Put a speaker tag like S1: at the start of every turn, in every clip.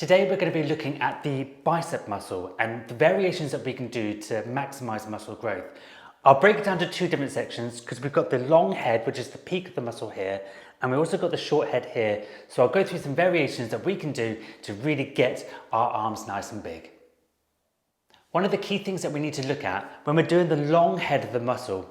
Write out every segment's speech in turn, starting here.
S1: Today we're going to be looking at the bicep muscle and the variations that we can do to maximize muscle growth. I'll break it down to two different sections because we've got the long head, which is the peak of the muscle here, and we also got the short head here. So I'll go through some variations that we can do to really get our arms nice and big. One of the key things that we need to look at when we're doing the long head of the muscle,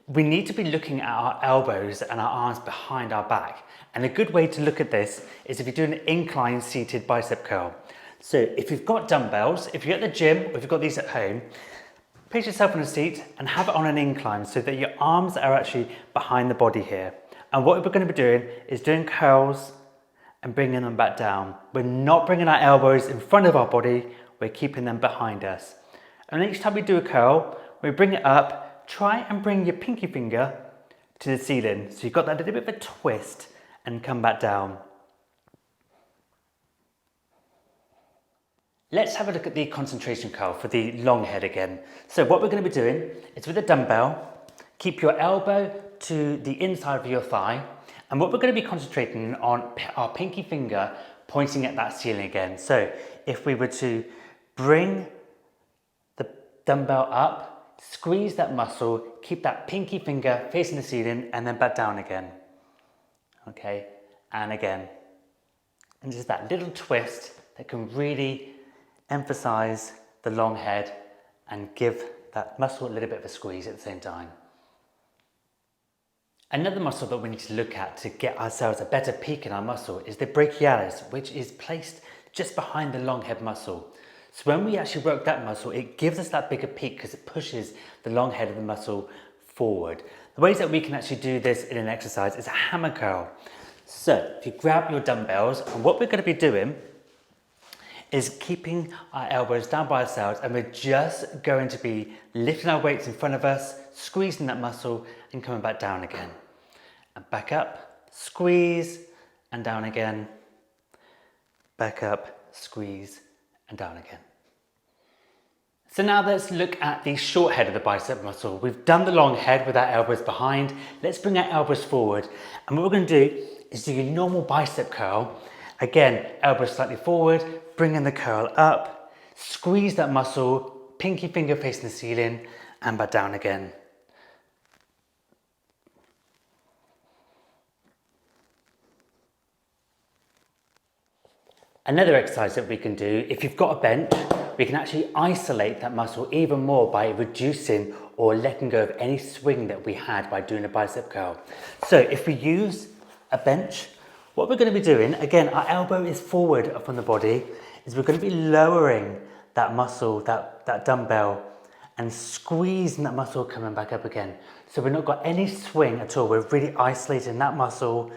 S1: we need to be looking at our elbows and our arms behind our back. And a good way to look at this is if you do an incline seated bicep curl. So if you've got dumbbells, if you're at the gym or if you've got these at home, place yourself on a seat and have it on an incline so that your arms are actually behind the body here. And what we're going to be doing is doing curls and bringing them back down. We're not bringing our elbows in front of our body, we're keeping them behind us. And each time we do a curl, we bring it up, try and bring your pinky finger to the ceiling. So you've got that little bit of a twist and come back down. Let's have a look at the concentration curl for the long head again. So what we're going to be doing is with a dumbbell, keep your elbow to the inside of your thigh. And what we're going to be concentrating on our pinky finger pointing at that ceiling again. So if we were to bring the dumbbell up, squeeze that muscle, keep that pinky finger facing the ceiling and then back down again. Okay, and again. And just that little twist that can really emphasize the long head and give that muscle a little bit of a squeeze at the same time. Another muscle that we need to look at to get ourselves a better peak in our muscle is the brachialis, which is placed just behind the long head muscle. So when we actually work that muscle, it gives us that bigger peak because it pushes the long head of the muscle forward. The ways that we can actually do this in an exercise is a hammer curl. So if you grab your dumbbells, and what we're going to be doing is keeping our elbows down by ourselves, and we're just going to be lifting our weights in front of us, squeezing that muscle and coming back down again. And back up, squeeze and down again. Back up, squeeze and down again. So now let's look at the short head of the bicep muscle. We've done the long head with our elbows behind. Let's bring our elbows forward. And what we're going to do is do your normal bicep curl. Again, elbows slightly forward, bringing the curl up, squeeze that muscle, pinky finger facing the ceiling, and back down again. Another exercise that we can do, if you've got a bench, we can actually isolate that muscle even more by reducing or letting go of any swing that we had by doing a bicep curl. So if we use a bench, what we're going to be doing, again, our elbow is forward from the body, is we're going to be lowering that muscle, that dumbbell, and squeezing that muscle coming back up again. So we've not got any swing at all. We're really isolating that muscle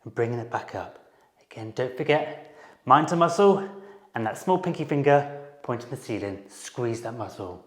S1: and bringing it back up. Again, don't forget, mind to muscle and that small pinky finger pointing the ceiling, squeeze that muscle.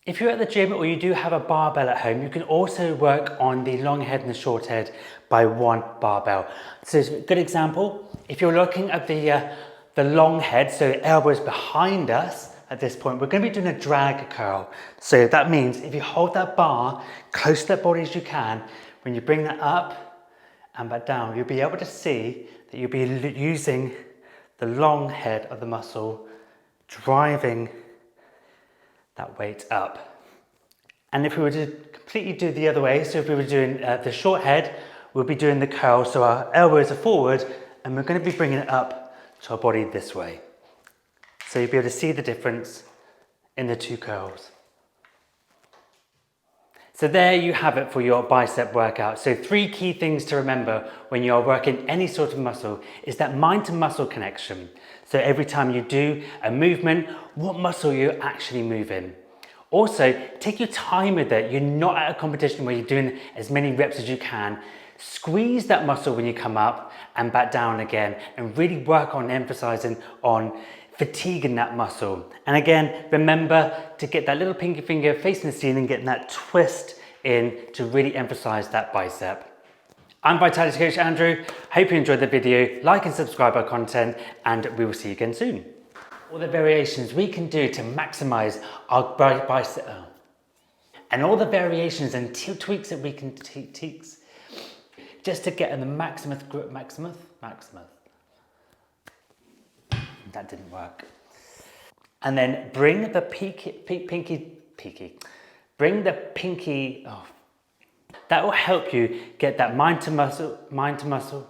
S1: If you're at the gym or you do have a barbell at home, you can also work on the long head and the short head by one barbell. So a good example, if you're looking at the long head, so elbows behind us at this point, we're going to be doing a drag curl. So that means if you hold that bar close to that body as you can, when you bring that up and back down, you'll be able to see that you'll be using the long head of the muscle, driving that weight up. And if we were to completely do the other way, so if we were doing the short head, we'll be doing the curl, so our elbows are forward and we're going to be bringing it up to our body this way. So you'll be able to see the difference in the two curls. So there you have it for your bicep workout. So 3 key things to remember when you're working any sort of muscle is that mind to muscle connection. So every time you do a movement, what muscle you're actually moving. Also, take your time with it. You're not at a competition where you're doing as many reps as you can. Squeeze that muscle when you come up and back down again, and really work on emphasizing on fatiguing that muscle. And again, remember to get that little pinky finger facing the ceiling, getting that twist in to really emphasize that bicep. I'm Vitality Coach Andrew. Hope you enjoyed the video. Like and subscribe our content, and we will see you again soon. All the variations we can do to maximize our bicep, and all the variations and tweaks that we can tweaks just to get in the maximum. That didn't work. And then bring the pinky, oh, that will help you get that mind to muscle,